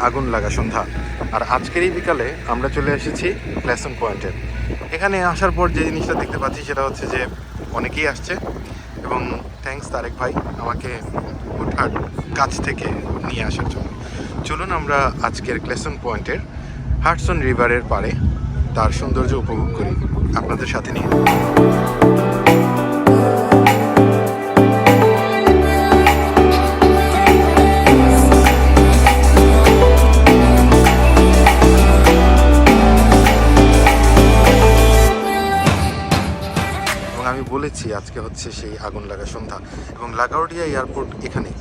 আগুন লাগা সন্ধ্যা। আর আজকের এই বিকালে আমরা চলে এসেছি ক্লেসন পয়েন্টে। এখানে আসার পর যে জিনিসটা দেখতে পাচ্ছি সেটা হচ্ছে যে অনেকেই আসছে, এবং থ্যাঙ্কস তারেক ভাই আমাকে ওঠার কাছ থেকে নিয়ে আসার জন্য। চলুন আমরা আজকের ক্লেসন পয়েন্টের হাডসন রিভারের পাড়ে তার সৌন্দর্য উপভোগ করি আপনাদের সাথে নিয়ে। আমি বলেছি আজকে হচ্ছে সেই আগুন লাগা সন্ধ্যা, এবং লাগাউডিয়া এয়ারপোর্ট এখানে।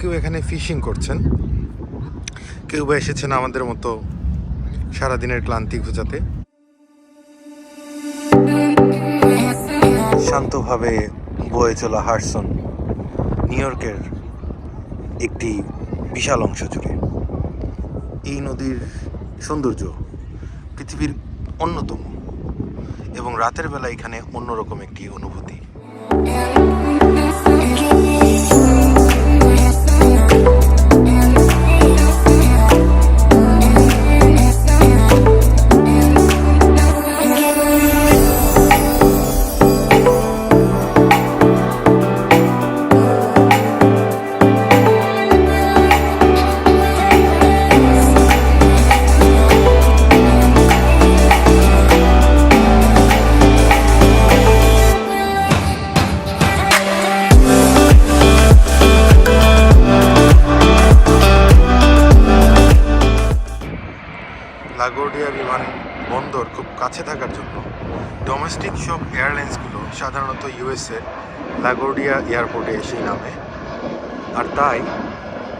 কেউ এখানে ফিশিং করছেন, কেউ বা এসেছেন আমাদের মতো সারাদিনের ক্লান্তি ঘুচাতে। শান্তভাবে বয়ে চলা হাডসন নিউ ইয়র্কের একটি বিশাল অংশ জুড়ে। এই নদীর সৌন্দর্য পৃথিবীর অন্যতম, এবং রাতের বেলা এখানে অন্যরকম একটি অনুভূতি। লাগুয়ার্ডিয়া বিমানবন্দর খুব কাছে থাকার জন্য ডোমেস্টিক সব এয়ারলাইন্সগুলো সাধারণত ইউএসএ লাগুয়ার্ডিয়া এয়ারপোর্টে এসেই নামে। আর তাই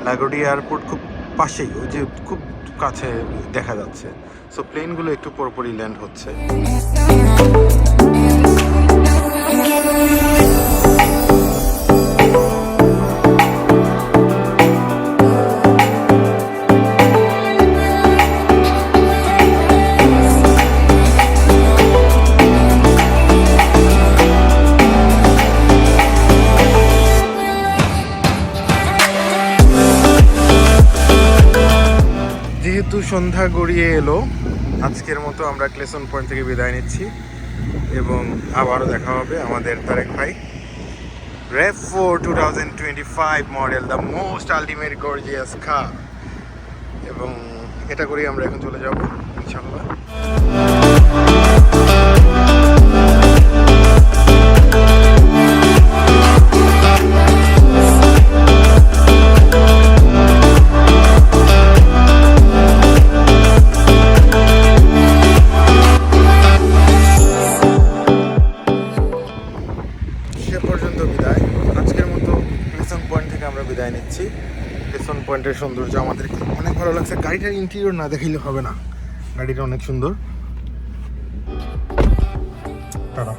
লাগুয়ার্ডিয়া এয়ারপোর্ট খুব পাশেই, ওই যে খুব কাছে দেখা যাচ্ছে। সো প্লেনগুলো একটু পরপরই ল্যান্ড হচ্ছে। যেহেতু সন্ধ্যা গড়িয়ে এলো, আজকের মতো আমরা ক্লেসন পয়েন্ট থেকে বিদায় নিচ্ছি, এবং আবারও দেখা হবে আমাদের তারেক ভাই। RAV4 2025 model, the most ultimate gorgeous car, এবং এটা করেই আমরা এখন চলে যাব ইনশাআল্লাহ। পর্যন্ত বিদায়। আজকের মতো ক্লেসন পয়েন্ট থেকে আমরা বিদায় নিচ্ছি। ক্লেসন পয়েন্টের সৌন্দর্য আমাদের অনেক ভালো লাগছে। গাড়িটার ইন্টেরিয়র না দেখাইলে হবে না, গাড়িটা অনেক সুন্দর। টাটা।